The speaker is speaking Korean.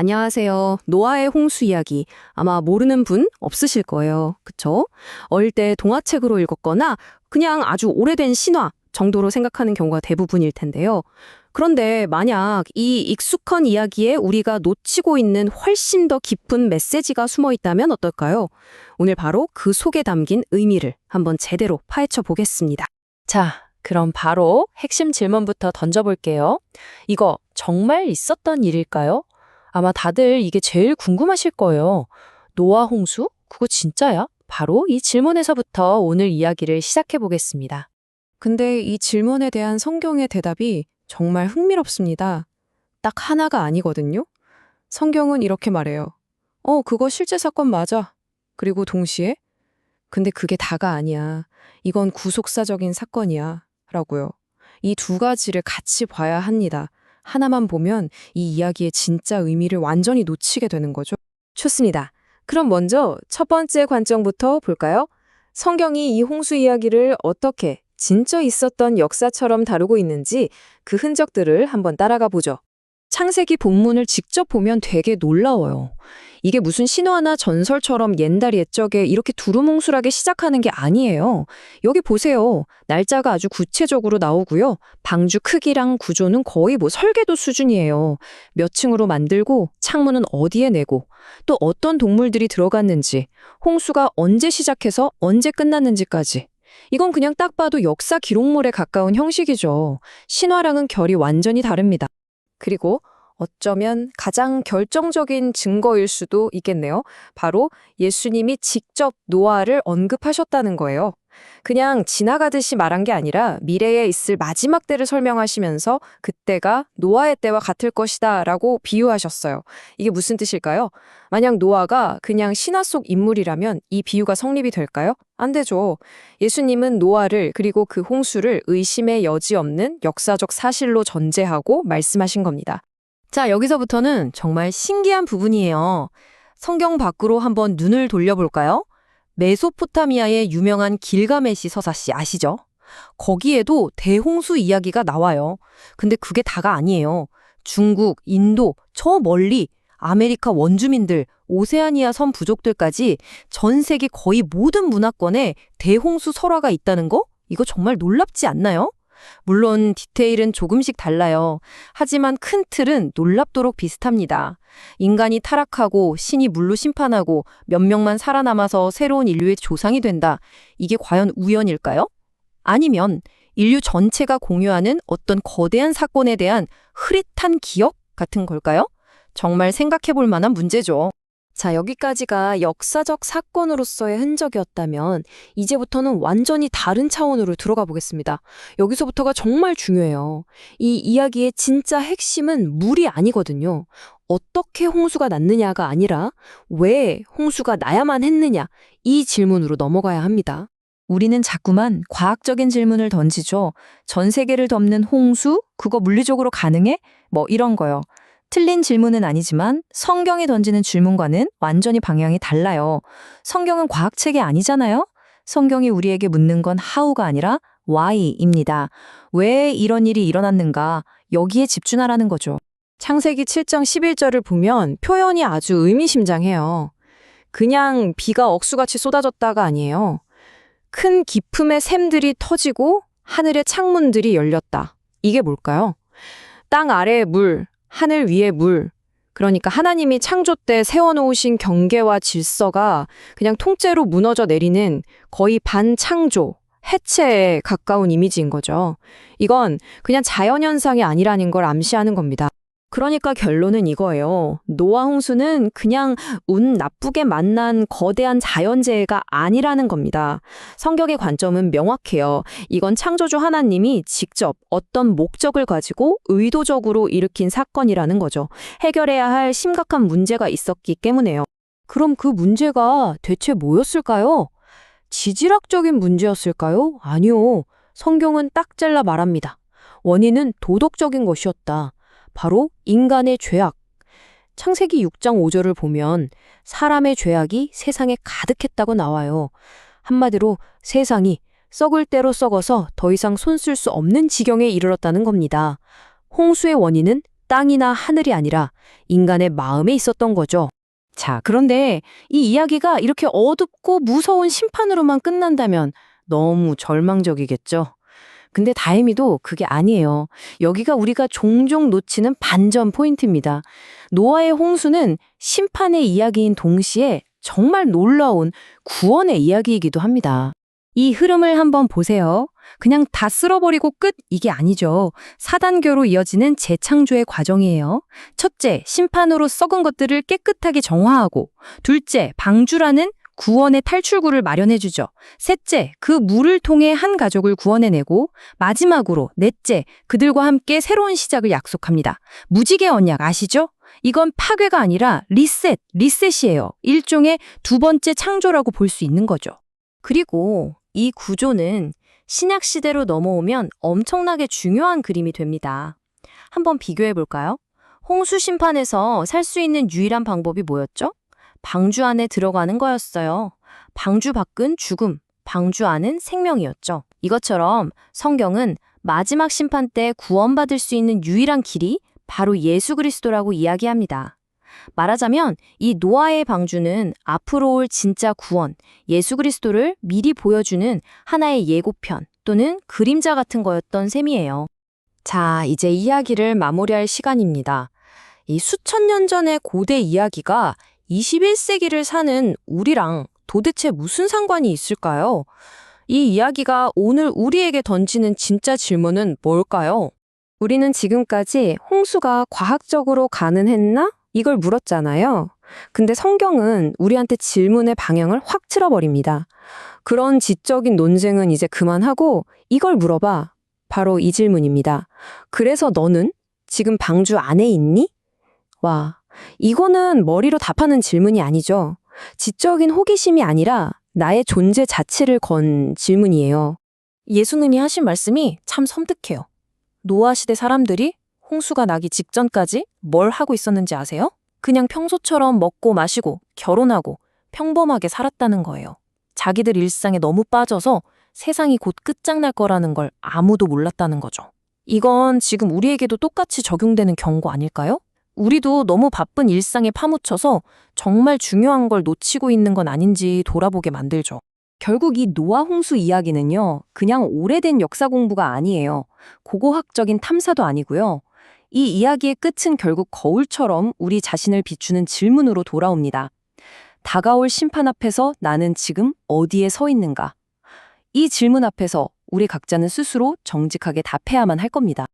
안녕하세요. 노아의 홍수 이야기. 아마 모르는 분 없으실 거예요. 그쵸? 어릴 때 동화책으로 읽었거나 그냥 아주 오래된 신화 정도로 생각하는 경우가 대부분일 텐데요. 그런데 만약 이 익숙한 이야기에 우리가 놓치고 있는 훨씬 더 깊은 메시지가 숨어 있다면 어떨까요? 오늘 바로 그 속에 담긴 의미를 한번 제대로 파헤쳐 보겠습니다. 자, 그럼 바로 핵심 질문부터 던져볼게요. 이거 정말 있었던 일일까요? 아마 다들 이게 제일 궁금하실 거예요. 노아 홍수? 그거 진짜야? 바로 이 질문에서부터 오늘 이야기를 시작해 보겠습니다. 근데 이 질문에 대한 성경의 대답이 정말 흥미롭습니다. 딱 하나가 아니거든요. 성경은 이렇게 말해요. 그거 실제 사건 맞아. 그리고 동시에, 근데 그게 다가 아니야. 이건 구속사적인 사건이야. 라고요. 이 두 가지를 같이 봐야 합니다. 하나만 보면 이 이야기의 진짜 의미를 완전히 놓치게 되는 거죠. 좋습니다. 그럼 먼저 첫 번째 관점부터 볼까요? 성경이 이 홍수 이야기를 어떻게 진짜 있었던 역사처럼 다루고 있는지 그 흔적들을 한번 따라가 보죠. 창세기 본문을 직접 보면 되게 놀라워요. 이게 무슨 신화나 전설처럼 옛날 옛적에 이렇게 두루뭉술하게 시작하는 게 아니에요. 여기 보세요. 날짜가 아주 구체적으로 나오고요. 방주 크기랑 구조는 거의 설계도 수준이에요. 몇 층으로 만들고 창문은 어디에 내고 또 어떤 동물들이 들어갔는지 홍수가 언제 시작해서 언제 끝났는지까지. 이건 그냥 딱 봐도 역사 기록물에 가까운 형식이죠. 신화랑은 결이 완전히 다릅니다. 그리고 어쩌면 가장 결정적인 증거일 수도 있겠네요. 바로 예수님이 직접 노아를 언급하셨다는 거예요. 그냥 지나가듯이 말한 게 아니라 미래에 있을 마지막 때를 설명하시면서 그때가 노아의 때와 같을 것이다 라고 비유하셨어요. 이게 무슨 뜻일까요? 만약 노아가 그냥 신화 속 인물이라면 이 비유가 성립이 될까요? 안 되죠. 예수님은 노아를 그리고 그 홍수를 의심의 여지 없는 역사적 사실로 전제하고 말씀하신 겁니다. 자, 여기서부터는 정말 신기한 부분이에요. 성경 밖으로 한번 눈을 돌려볼까요? 메소포타미아의 유명한 길가메시 서사시 아시죠? 거기에도 대홍수 이야기가 나와요. 근데 그게 다가 아니에요. 중국, 인도, 저 멀리 아메리카 원주민들, 오세아니아 섬 부족들까지 전 세계 거의 모든 문화권에 대홍수 설화가 있다는 거? 이거 정말 놀랍지 않나요? 물론 디테일은 조금씩 달라요. 하지만 큰 틀은 놀랍도록 비슷합니다. 인간이 타락하고 신이 물로 심판하고 몇 명만 살아남아서 새로운 인류의 조상이 된다. 이게 과연 우연일까요? 아니면 인류 전체가 공유하는 어떤 거대한 사건에 대한 흐릿한 기억 같은 걸까요? 정말 생각해 볼 만한 문제죠. 자, 여기까지가 역사적 사건으로서의 흔적이었다면 이제부터는 완전히 다른 차원으로 들어가 보겠습니다. 여기서부터가 정말 중요해요. 이 이야기의 진짜 핵심은 물이 아니거든요. 어떻게 홍수가 났느냐가 아니라 왜 홍수가 나야만 했느냐 이 질문으로 넘어가야 합니다. 우리는 자꾸만 과학적인 질문을 던지죠. 전 세계를 덮는 홍수? 그거 물리적으로 가능해? 이런 거요. 틀린 질문은 아니지만 성경이 던지는 질문과는 완전히 방향이 달라요. 성경은 과학책이 아니잖아요? 성경이 우리에게 묻는 건 how가 아니라 why입니다. 왜 이런 일이 일어났는가? 여기에 집중하라는 거죠. 창세기 7장 11절을 보면 표현이 아주 의미심장해요. 그냥 비가 억수같이 쏟아졌다가 아니에요. 큰 기품의 샘들이 터지고 하늘의 창문들이 열렸다. 이게 뭘까요? 땅 아래의 물, 하늘 위의 물, 그러니까 하나님이 창조 때 세워놓으신 경계와 질서가 그냥 통째로 무너져 내리는 거의 반창조, 해체에 가까운 이미지인 거죠. 이건 그냥 자연현상이 아니라는 걸 암시하는 겁니다. 그러니까 결론은 이거예요. 노아 홍수는 그냥 운 나쁘게 만난 거대한 자연재해가 아니라는 겁니다. 성경의 관점은 명확해요. 이건 창조주 하나님이 직접 어떤 목적을 가지고 의도적으로 일으킨 사건이라는 거죠. 해결해야 할 심각한 문제가 있었기 때문에요. 그럼 그 문제가 대체 뭐였을까요? 지질학적인 문제였을까요? 아니요. 성경은 딱 잘라 말합니다. 원인은 도덕적인 것이었다. 바로 인간의 죄악. 창세기 6장 5절을 보면 사람의 죄악이 세상에 가득했다고 나와요. 한마디로 세상이 썩을 대로 썩어서 더 이상 손쓸 수 없는 지경에 이르렀다는 겁니다. 홍수의 원인은 땅이나 하늘이 아니라 인간의 마음에 있었던 거죠. 자, 그런데 이 이야기가 이렇게 어둡고 무서운 심판으로만 끝난다면 너무 절망적이겠죠. 근데 다행히도 그게 아니에요. 여기가 우리가 종종 놓치는 반전 포인트입니다. 노아의 홍수는 심판의 이야기인 동시에 정말 놀라운 구원의 이야기이기도 합니다. 이 흐름을 한번 보세요. 그냥 다 쓸어버리고 끝 이게 아니죠. 4단계로 이어지는 재창조의 과정이에요. 첫째, 심판으로 썩은 것들을 깨끗하게 정화하고, 둘째, 방주라는 구원의 탈출구를 마련해주죠. 셋째, 그 물을 통해 한 가족을 구원해내고, 마지막으로 넷째, 그들과 함께 새로운 시작을 약속합니다. 무지개 언약 아시죠? 이건 파괴가 아니라 리셋이에요. 일종의 두 번째 창조라고 볼 수 있는 거죠. 그리고 이 구조는 신약 시대로 넘어오면 엄청나게 중요한 그림이 됩니다. 한번 비교해 볼까요? 홍수 심판에서 살 수 있는 유일한 방법이 뭐였죠? 방주 안에 들어가는 거였어요. 방주 밖은 죽음, 방주 안은 생명이었죠. 이것처럼 성경은 마지막 심판 때 구원받을 수 있는 유일한 길이 바로 예수 그리스도라고 이야기합니다. 말하자면 이 노아의 방주는 앞으로 올 진짜 구원, 예수 그리스도를 미리 보여주는 하나의 예고편 또는 그림자 같은 거였던 셈이에요. 자, 이제 이야기를 마무리할 시간입니다. 이 수천 년 전의 고대 이야기가 21세기를 사는 우리랑 도대체 무슨 상관이 있을까요? 이 이야기가 오늘 우리에게 던지는 진짜 질문은 뭘까요? 우리는 지금까지 홍수가 과학적으로 가능했나? 이걸 물었잖아요. 근데 성경은 우리한테 질문의 방향을 확 틀어버립니다. 그런 지적인 논쟁은 이제 그만하고 이걸 물어봐. 바로 이 질문입니다. 그래서 너는 지금 방주 안에 있니? 와, 이거는 머리로 답하는 질문이 아니죠. 지적인 호기심이 아니라 나의 존재 자체를 건 질문이에요. 예수님이 하신 말씀이 참 섬뜩해요. 노아 시대 사람들이 홍수가 나기 직전까지 뭘 하고 있었는지 아세요? 그냥 평소처럼 먹고 마시고 결혼하고 평범하게 살았다는 거예요. 자기들 일상에 너무 빠져서 세상이 곧 끝장날 거라는 걸 아무도 몰랐다는 거죠. 이건 지금 우리에게도 똑같이 적용되는 경고 아닐까요? 우리도 너무 바쁜 일상에 파묻혀서 정말 중요한 걸 놓치고 있는 건 아닌지 돌아보게 만들죠. 결국 이 노아 홍수 이야기는요, 그냥 오래된 역사 공부가 아니에요. 고고학적인 탐사도 아니고요. 이 이야기의 끝은 결국 거울처럼 우리 자신을 비추는 질문으로 돌아옵니다. 다가올 심판 앞에서 나는 지금 어디에 서 있는가? 이 질문 앞에서 우리 각자는 스스로 정직하게 답해야만 할 겁니다.